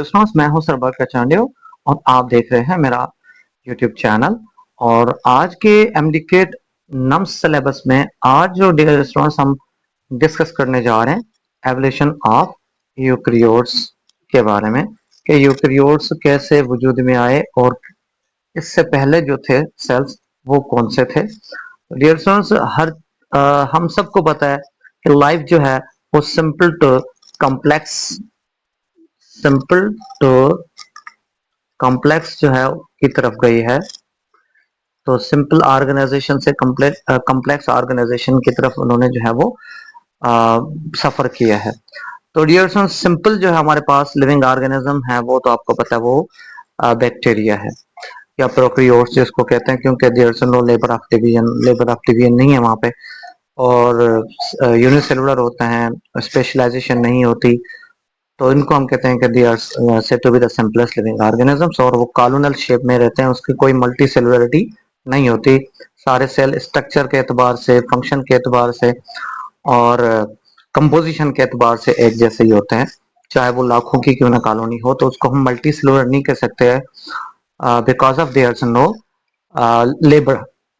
दोस्तों मैं हूं सरबर कचांडियो और आप देख रहे हैं मेरा यूट्यूब चैनल। और आज के एमडीकेट नम्स सिलेबस में आज जो स्टूडेंट्स हम डिस्कस करने जा रहे हैं एवोल्यूशन ऑफ यूकेरियोट्स के बारे में कि यूकेरियोट्स कैसे वजूद में आए और इससे पहले जो थे सेल्स वो कौन से थे। डियर स्टूडेंट्स हम सबको पता है कि लाइफ जो है वो सिंपल टू कॉम्प्लेक्स जो है की तरफ गई है। तो सिंपल ऑर्गेनाइजेशन से कॉम्प्लेक्स ऑर्गेनाइजेशन की तरफ उन्होंने जो है वो सफर किया है। तो डियर स्टूडेंट्स सिंपल जो है हमारे पास लिविंग ऑर्गेनिज्म है वो तो आपको पता है वो बैक्टीरिया है या प्रोकैरियोट्स जिसको कहते हैं, क्योंकि there is no labour of division नहीं है वहां पे, और यूनिसेलुलर होते हैं, स्पेशलाइजेशन नहीं होती। तो इनको हम कहते हैं कि they are said to be the simplest living organisms, और वो कॉलोनल शेप में रहते हैं, उसकी कोई मल्टी सेलुलरिटी नहीं होती। सारे सेल स्ट्रक्चर के एतबार से, फंक्शन के एतबार से और कंपोजिशन के एतबार से एक जैसे ही होते हैं, चाहे वो लाखों की क्यों ना कॉलोनी हो। तो उसको हम मल्टी सेलुलर नहीं कह सकते हैं because of there is no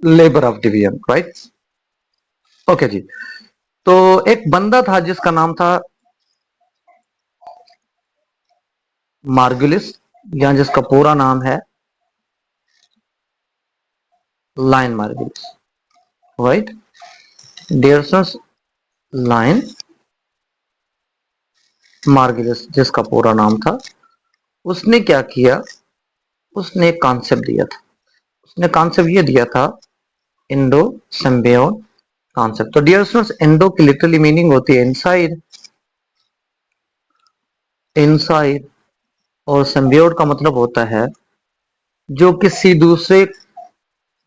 labour of division, right. Okay जी। तो एक बंदा था जिसका नाम था मार्गुलिस, या जिसका पूरा नाम है लाइन मार्गुलिस, राइट। डियरसस लाइन मार्गुलिस जिसका पूरा नाम था, उसने क्या किया, उसने एक कॉन्सेप्ट दिया था। उसने कॉन्सेप्ट ये दिया था इंडो सिम्बियोट कॉन्सेप्ट। तो डियरसस इंडो की लिटरली मीनिंग होती है इनसाइड, इनसाइड, और सिम्बियोट का मतलब होता है जो किसी दूसरे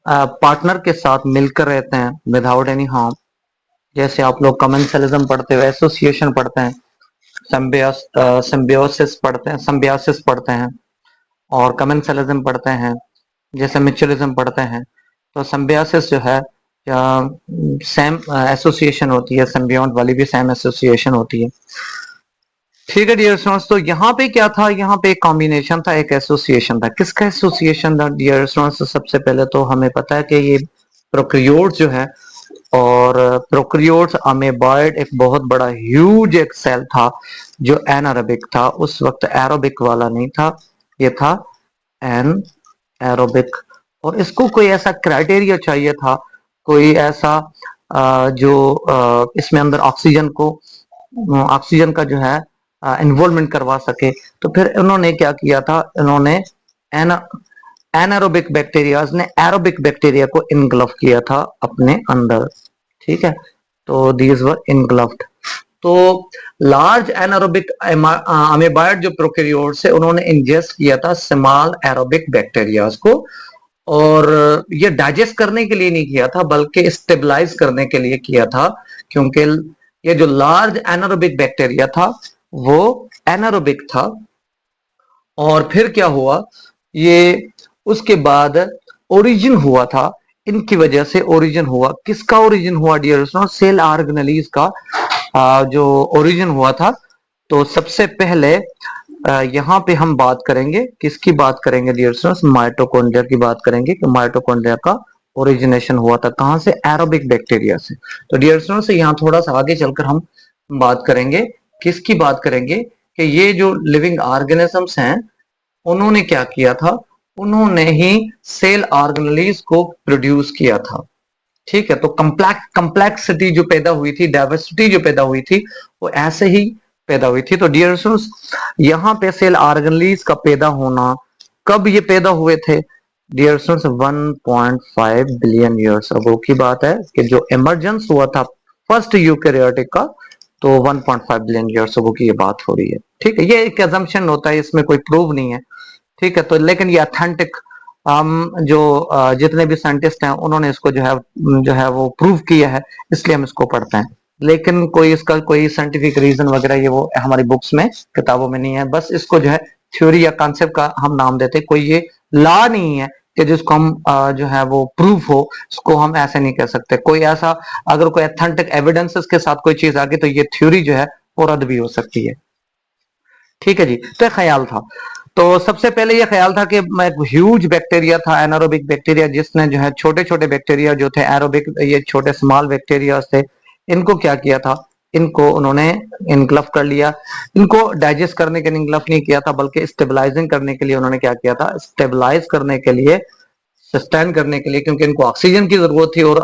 पार्टनर के साथ मिलकर रहते हैं विदाउट एनी हार्म। जैसे आप लोग कमेंसलिज्म पढ़ते हो, एसोसिएशन पढ़ते हैं, सिम्बियोसिस पढ़ते हैं और कमेंसलिज्म पढ़ते हैं, जैसे म्यूचुअलिज्म पढ़ते हैं। तो सिम्बियोसिस जो है या सेम एसोसिएशन होती है, सिम्बियोट वाली भी सेम एसोसिएशन होती है, ठीक है डियर स्टूडेंट्स। तो यहाँ पे क्या था, यहाँ पे एक कॉम्बिनेशन था, एक एसोसिएशन था। किसका एसोसिएशन था डियर स्टूडेंट्स? सबसे पहले तो हमें पता है कि ये प्रोकैरियोट्स जो है, और प्रोकैरियोट्स अमीबाइड एक बहुत बड़ा ह्यूज एक सेल था जो एनारोबिक था। उस वक्त एरोबिक वाला नहीं था, ये था एन एरोबिक। और इसको कोई ऐसा क्राइटेरिया चाहिए था, कोई ऐसा जो इसमें अंदर ऑक्सीजन का जो है इन्वॉल्वमेंट करवा सके। तो फिर उन्होंने क्या किया था, इन्होंने एनारोबिक बैक्टीरियाज ने एरोबिक बैक्टीरिया को इनग्लफ किया था अपने अंदर, ठीक है। तो दीज वर इनग्लफ्ड। तो लार्ज एनारोबिक अमीबाइड जो प्रोकैरियोट्स है, उन्होंने इंजेस्ट किया था स्मॉल एरोबिक बैक्टीरियाज को, और ये डाइजेस्ट करने के लिए नहीं किया था बल्कि स्टेबलाइज करने के लिए किया था, क्योंकि ये जो लार्ज एनारोबिक बैक्टीरिया था वो एनारोबिक था। और फिर क्या हुआ, ये उसके बाद ओरिजिन हुआ था, इनकी वजह से ओरिजिन हुआ। किसका ओरिजिन हुआ डियर स्टूडेंट्स? सेल ऑर्गेनेलिस का जो ओरिजिन हुआ था। तो सबसे पहले यहाँ पे हम बात करेंगे, किसकी बात करेंगे डियर स्टूडेंट्स? माइटोकॉन्ड्रिया की बात करेंगे कि माइटोकॉन्ड्रिया का ओरिजिनेशन हुआ था कहां से? एरोबिक बैक्टीरिया से। तो डियर स्टूडेंट्स यहाँ थोड़ा सा आगे चलकर हम बात करेंगे, किसकी बात करेंगे कि ये जो लिविंग ऑर्गेनिजम्स हैं उन्होंने क्या किया था, उन्होंने ही सेल ऑर्गेनेलिस को प्रोड्यूस किया था, ठीक है। तो कम्प्लेक्सिटी जो पैदा हुई थी, डाइवर्सिटी जो पैदा हुई थी, वो ऐसे ही पैदा हुई थी। तो डियर स्टूडेंट्स यहाँ पे सेल ऑर्गेनेलिस का पैदा होना, कब ये पैदा हुए थे dear students? 1.5 billion years ago की बात है कि जो इमरजेंस हुआ था फर्स्ट यूकेरियोटिक का, तो 1.5 बिलियन ईयर्स अगो की ये बात हो रही है, ठीक है। ये एक अजम्पशन होता है, इसमें कोई प्रूव नहीं है, ठीक है। तो लेकिन ये अथेंटिक हम जो जितने भी साइंटिस्ट हैं उन्होंने इसको जो है वो प्रूव किया है, इसलिए हम इसको पढ़ते हैं। लेकिन कोई इसका कोई साइंटिफिक रीजन वगैरह ये वो हमारी बुक्स में, किताबों में नहीं है। बस इसको जो है थ्योरी या कॉन्सेप्ट का हम नाम देते, कोई ये लॉ नहीं है कि जिसको हम जो है वो प्रूफ हो, इसको हम ऐसे नहीं कह सकते। कोई ऐसा अगर कोई अथेंटिक एविडेंसेस के साथ कोई चीज आ गई तो ये थ्योरी जो है वो रद्द भी हो सकती है, ठीक है जी। तो ये ख्याल था। तो सबसे पहले ये ख्याल था कि एक ह्यूज बैक्टीरिया था, एनारोबिक बैक्टीरिया, जिसने जो है छोटे छोटे बैक्टीरिया जो थे एरोबिक, ये छोटे स्मॉल बैक्टीरिया थे, इनको क्या किया था, इनको उन्होंने इनग्लफ कर लिया। इनको डाइजेस्ट करने के लिए इनग्लफ नहीं किया था, बल्कि स्टेबलाइजिंग करने के लिए उन्होंने क्या किया था, स्टेबलाइज करने के लिए, सस्टेन करने के लिए, क्योंकि इनको ऑक्सीजन की जरूरत थी और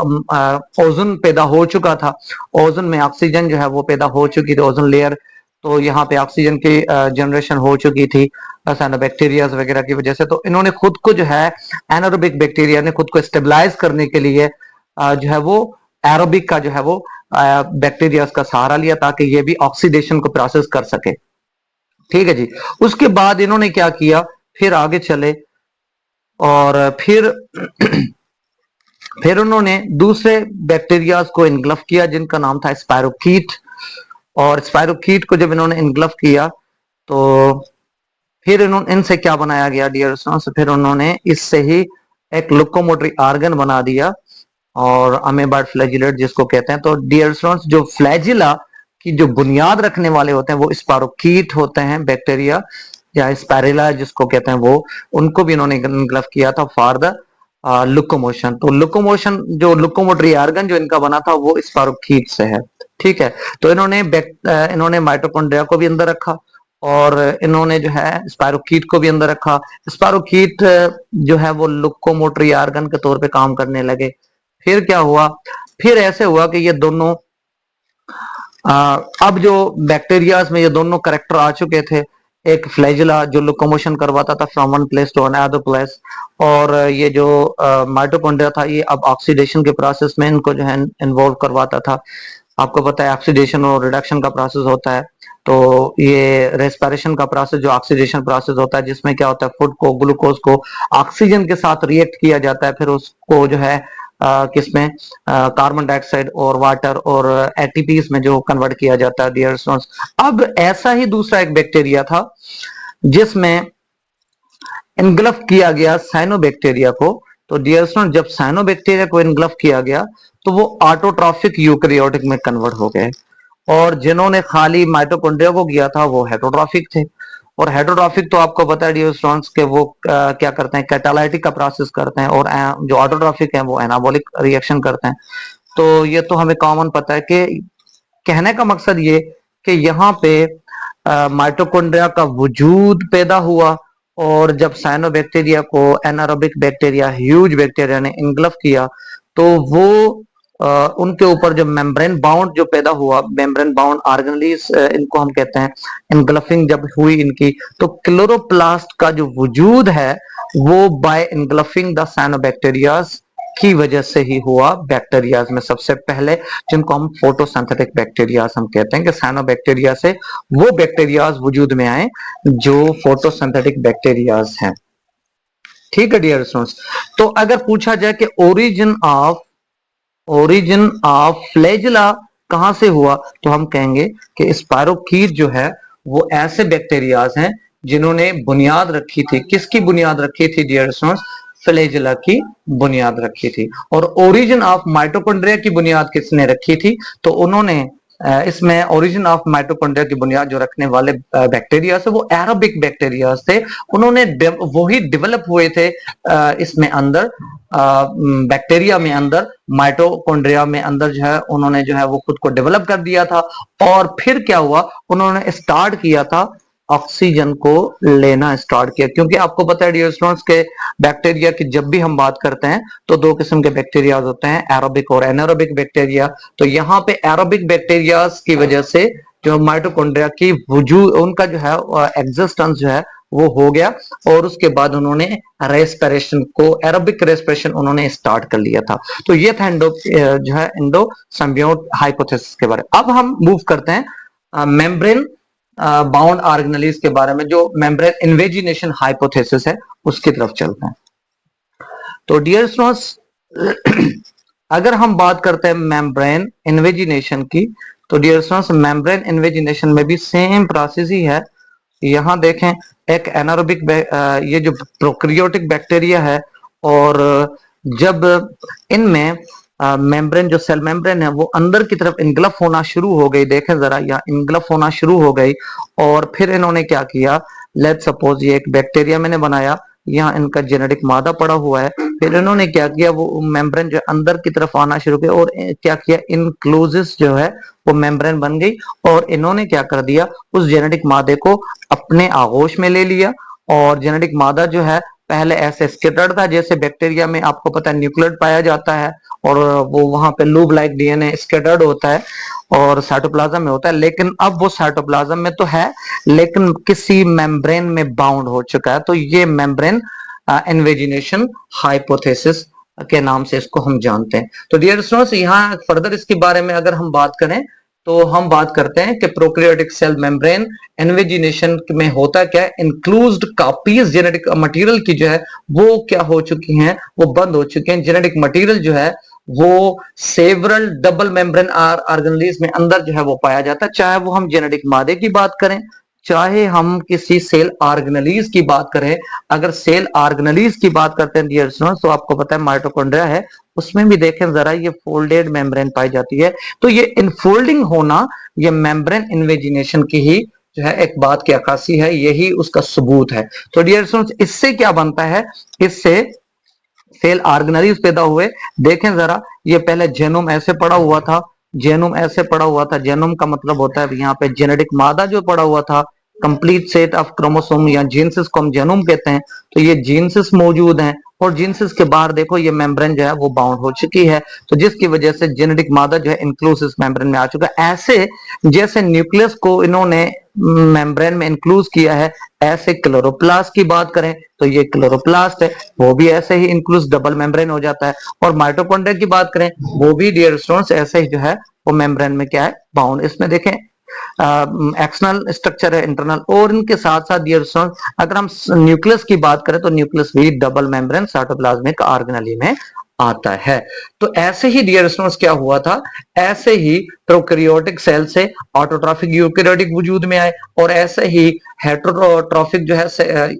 ओजोन पैदा हो चुका था। ओजोन में ऑक्सीजन जो है वो पैदा हो चुकी थी, ओजोन लेयर, तो यहाँ पे ऑक्सीजन की जनरेशन हो चुकी थी बैक्टीरिया वगैरह की वजह से। तो इन्होंने खुद को जो है, एनारोबिक बैक्टीरिया ने खुद को स्टेबलाइज करने के लिए जो है वो एरोबिक का जो है वो बैक्टीरिया का सहारा लिया, ताकि ये भी ऑक्सीडेशन को प्रोसेस कर सके। ठीक है जी। उसके बाद इन्होंने क्या किया, फिर आगे चले और फिर उन्होंने दूसरे बैक्टीरियाज को इनग्लफ किया, जिनका नाम था स्पायरोकीट। और स्पायरोकीट को जब इन्होंने इनग्लफ किया, तो फिर इन्होंने इनसे क्या बनाया गया डियर स्टूडेंट्स, फिर उन्होंने इससे ही एक लोकोमोटरी ऑर्गन बना दिया, और अमेबाइड फ्लैजिलेट जिसको कहते हैं। तो डियर स्टूडेंट्स, जो फ्लैजिला की जो बुनियाद रखने वाले होते हैं वो स्पायरोकीट होते हैं, बैक्टीरिया या स्पायरेला जिसको कहते हैं वो, उनको भी इन्होंने इनग्लफ किया था फॉर द लोकोमोशन। तो लोकोमोशन, जो लोकोमोटरी ऑर्गन जो इनका बना था वो स्पायरोकीट से है। ठीक है। तो इन्होंने माइटोकॉन्ड्रिया को भी अंदर रखा, और इन्होंने जो है स्पायरोकीट को भी अंदर रखा। स्पायरोकीट जो है वो लोकोमोटरी ऑर्गन के तौर पे काम करने लगे। फिर क्या हुआ, फिर ऐसे हुआ कि ये दोनों अब जो बैक्टीरियाज में ये दोनों करेक्टर आ चुके थे, एक फ्लैजिला जो लोकोमोशन करवाता था from one place to another place, और ये जो माइटोकॉन्ड्रिया था ये अब ऑक्सीडेशन के प्रोसेस में इनको जो है इन्वॉल्व करवाता था। आपको पता है ऑक्सीडेशन और रिडक्शन का प्रोसेस होता है। तो ये रेस्पिरेशन का प्रोसेस, जो ऑक्सीडेशन प्रोसेस होता है, जिसमें क्या होता है, फूड को, ग्लूकोज को ऑक्सीजन के साथ रिएक्ट किया जाता है, फिर उसको जो है किसमें, कार्बन डाइऑक्साइड और वाटर और एटीपीज में जो कन्वर्ट किया जाता है डियर स्टूडेंट्स। अब ऐसा ही दूसरा एक बैक्टीरिया था जिसमें इनग्लफ किया गया साइनोबैक्टीरिया को। तो डियर स्टूडेंट, जब साइनोबैक्टीरिया को इनग्लफ किया गया तो वो ऑटोट्रॉफिक यूकैरियोटिक में कन्वर्ट हो गए, और जिन्होंने खाली माइटोकॉन्ड्रिया को किया था वो हेटरोट्रॉफिक थे। और हेटरोट्रॉफिक तो आपको पता है डियर स्टूडेंट्स के वो क्या करते हैं, कैटालाइटिक का प्रोसेस करते हैं, और जो ऑटोट्रॉफिक है वो एनाबॉलिक रिएक्शन करते हैं। तो ये तो हमें कॉमन पता है। कि कहने का मकसद ये कि यहाँ पे माइटोकॉन्ड्रिया का वजूद पैदा हुआ, और जब साइनोबैक्टीरिया को एनारोबिक बैक्टीरिया, ह्यूज बैक्टीरिया ने इनग्लफ किया, तो वो उनके ऊपर जो मेम्ब्रेन बाउंड जो पैदा हुआ, मेम्ब्रेन बाउंड ऑर्गेनेलीज इनको हम कहते हैं, इनग्लफिंग जब हुई इनकी, तो क्लोरोप्लास्ट का जो वजूद है वो बाय इनग्लफिंग द साइनोबैक्टीरियाज की वजह से ही हुआ बैक्टीरियाज में सबसे पहले, जिनको हम फोटोसिंथेटिक बैक्टीरियाज हम कहते हैं। कि साइनोबैक्टीरिया से वो बैक्टीरियाज वजूद में आए जो फोटोसिंथेटिक बैक्टीरियाज हैं। ठीक है डियर स्टूडेंट्स। तो अगर पूछा जाए कि ओरिजिन ऑफ फ्लैजिला कहां से हुआ, तो हम कहेंगे कि स्पायरोकीट जो है वो ऐसे बैक्टीरियाज हैं जिन्होंने बुनियाद रखी थी। किसकी बुनियाद रखी थी डियर स्टूडेंट्स? फ्लैजिला की बुनियाद रखी थी। और ओरिजिन ऑफ माइटोकॉन्ड्रिया की बुनियाद किसने रखी थी? तो उन्होंने इसमें ओरिजिन ऑफ माइटोकॉन्ड्रिया की बुनियाद जो रखने वाले बैक्टीरिया से वो एरोबिक बैक्टीरिया थे। उन्होंने वही डेवलप हुए थे इसमें अंदर, बैक्टीरिया में अंदर, माइटोकॉन्ड्रिया में अंदर जो है उन्होंने जो है वो खुद को डेवलप कर दिया था। और फिर क्या हुआ, उन्होंने स्टार्ट किया था ऑक्सीजन को लेना स्टार्ट किया। क्योंकि आपको पता है डियर स्टूडेंट्स के बैक्टीरिया की जब भी हम बात करते हैं तो दो किस्म के बैक्टीरिया होते हैं, एरोबिक और एनारोबिक बैक्टीरिया। तो यहाँ पे एरोबिक बैक्टीरिया की वजह से जो माइटोकॉन्ड्रिया की वजूद, उनका जो है एग्जिस्टेंस जो है वो हो गया, और उसके बाद उन्होंने रेस्पिरेशन को, एरोबिक रेस्पिरेशन उन्होंने स्टार्ट कर लिया था। तो ये था जो है इंडो सिम्बियोट हाइपोथेसिस के बारे में। अब हम मूव करते हैं मेम्ब्रेन बाउंड ऑर्गेनेलीज के बारे में, जो मेम्ब्रेन इन्वेजिनेशन हाइपोथेसिस है उसकी तरफ चलते हैं। तो डियर स्टूडेंट्स, अगर हम बात करते हैं मेम्ब्रेन इन्वेजिनेशन की, तो डियर स्टूडेंट्स मेम्ब्रेन इन्वेजिनेशन में भी सेम प्रोसेस ही है। यहां देखें, एक एनारोबिक ये जो प्रोकैरियोटिक बैक्टीरिया है, और जब इनमें मेम्ब्रेन जो सेल मेम्ब्रेन है वो अंदर की तरफ इनगल्फ होना शुरू हो गई, देखें जरा यहाँ इनगल्फ होना शुरू हो गई। और फिर इन्होंने क्या किया, लेट सपोज ये एक बैक्टीरिया मैंने बनाया, यहाँ इनका जेनेटिक मादा पड़ा हुआ है, फिर इन्होंने क्या किया, वो मेम्ब्रेन जो अंदर की तरफ आना शुरू किया और क्या किया, इनक्लोजिस जो है वो मेम्ब्रेन बन गई और इन्होंने क्या कर दिया, उस जेनेटिक मादे को अपने आगोश में ले लिया। और जेनेटिक मादा जो है पहले ऐसे स्कैटर्ड था, जैसे बैक्टीरिया में आपको पता है न्यूक्लियड पाया जाता है और वो वहां पे लूप लाइक डीएनए स्कैटर्ड होता है और साइटोप्लाज्म में होता है, लेकिन अब वो साइटोप्लाज्म में तो है लेकिन किसी मेम्ब्रेन में बाउंड हो चुका है। तो ये मेम्ब्रेन इन्वेजिनेशन हाइपोथेसिस के नाम से इसको हम जानते हैं। तो डियर स्टूडेंट्स, यहाँ फर्दर इसके बारे में अगर हम बात करें तो हम बात करते हैं कि प्रोकैरियोटिक सेल मेम्ब्रेन इन्वेजिनेशन में होता क्या है, इंक्लूज्ड कॉपीज जेनेटिक मटेरियल की जो है वो क्या हो चुकी हैं, वो बंद हो चुके हैं। जेनेटिक मटेरियल जो है वो सेवरल डबल मेम्ब्रेन ऑर्गेनेल्स में अंदर जो है वो पाया जाता है, चाहे वो हम जेनेटिक मादे की बात करें, चाहे हम किसी सेल ऑर्गेनेल्स की बात करें। अगर सेल ऑर्गेनेल्स की बात करते हैं डियर स्टूडेंट्स, तो आपको पता है माइटोकॉन्ड्रिया है, उसमें भी देखें जरा ये फोल्डेड मेम्ब्रेन पाई जाती है। तो ये इनफोल्डिंग होना, ये मेम्ब्रेन इन्वेजिनेशन की ही जो है एक बात की अक्कासी है, यही उसका सबूत है। तो डियर स्टूडेंट्स, इससे क्या बनता है, इससे सेल ऑर्गेनेल्स पैदा हुए। देखें जरा, ये पहले जेनोम ऐसे पड़ा हुआ था, जेनोम ऐसे पड़ा हुआ था, जेनोम का मतलब होता है यहाँ पे जेनेटिक मादा जो पड़ा हुआ था, कंप्लीट सेट ऑफ क्रोमोसोम या जीन्सेस को हम जेनोम कहते हैं। तो ये जीन्सेस मौजूद हैं और जीन्सेस के बाहर देखो ये मेम्ब्रेन जो है वो बाउंड हो चुकी है, तो जिसकी वजह से जेनेटिक मादा जो है इंक्लूसिव मेम्ब्रेन में आ चुका है। ऐसे जैसे न्यूक्लियस को इन्होंने मेम्ब्रेन में इंक्लूज किया है, ऐसे क्लोरोप्लास्ट की बात करें तो ये क्लोरोप्लास्ट है, वो भी ऐसे ही इंक्लूज डबल मेम्ब्रेन हो जाता है। और माइटोकॉन्ड्रिया की बात करें, वो भी डियर स्टूडेंट्स ऐसे ही जो है वो मेम्ब्रेन में क्या है, बाउंड। इसमें देखें एक्सटर्नल स्ट्रक्चर है, इंटरनल। और इनके साथ साथ डियर स्टूडेंट्स अगर हम न्यूक्लियस की बात करें तो न्यूक्लियस भी डबल मेम्ब्रेन साइटोप्लाज्मिक ऑर्गेनेली में आता है। तो ऐसे ही डियर स्टूडेंट्स क्या हुआ था, ऐसे ही प्रोकैरियोटिक सेल से ऑटोट्रॉफिक यूकैरियोटिक वजूद में आए और ऐसे ही हेटेरोट्रॉफिक जो है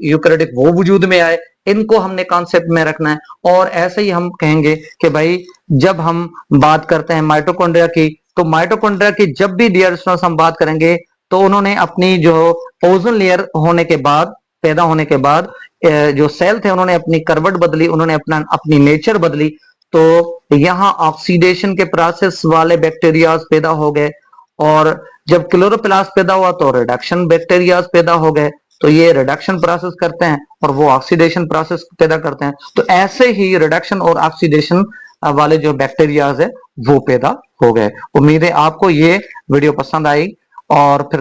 यूकैरियोटिक वो वजूद में आए। इनको हमने कॉन्सेप्ट में रखना है। और ऐसे ही हम कहेंगे कि भाई जब हम बात करते हैं माइटोकॉन्ड्रिया की, तो माइटोकॉन्ड्रिया की जब भी डियर स्टूडेंट्स हम बात करेंगे तो उन्होंने अपनी जो ओजोन लेयर होने के बाद, पैदा होने के बाद जो सेल थे उन्होंने अपनी करवट बदली, उन्होंने अपनी नेचर बदली। तो यहाँ ऑक्सीडेशन के प्रोसेस वाले बैक्टीरिया पैदा हो गए और जब क्लोरोप्लास्ट पैदा हुआ तो रिडक्शन बैक्टीरिया पैदा हो गए। तो ये रिडक्शन प्रोसेस करते हैं और वो ऑक्सीडेशन प्रोसेस पैदा करते हैं। तो ऐसे ही रिडक्शन और ऑक्सीडेशन वाले जो बैक्टीरियाज है वो पैदा हो गए। उम्मीद है आपको ये वीडियो पसंद आई और फिर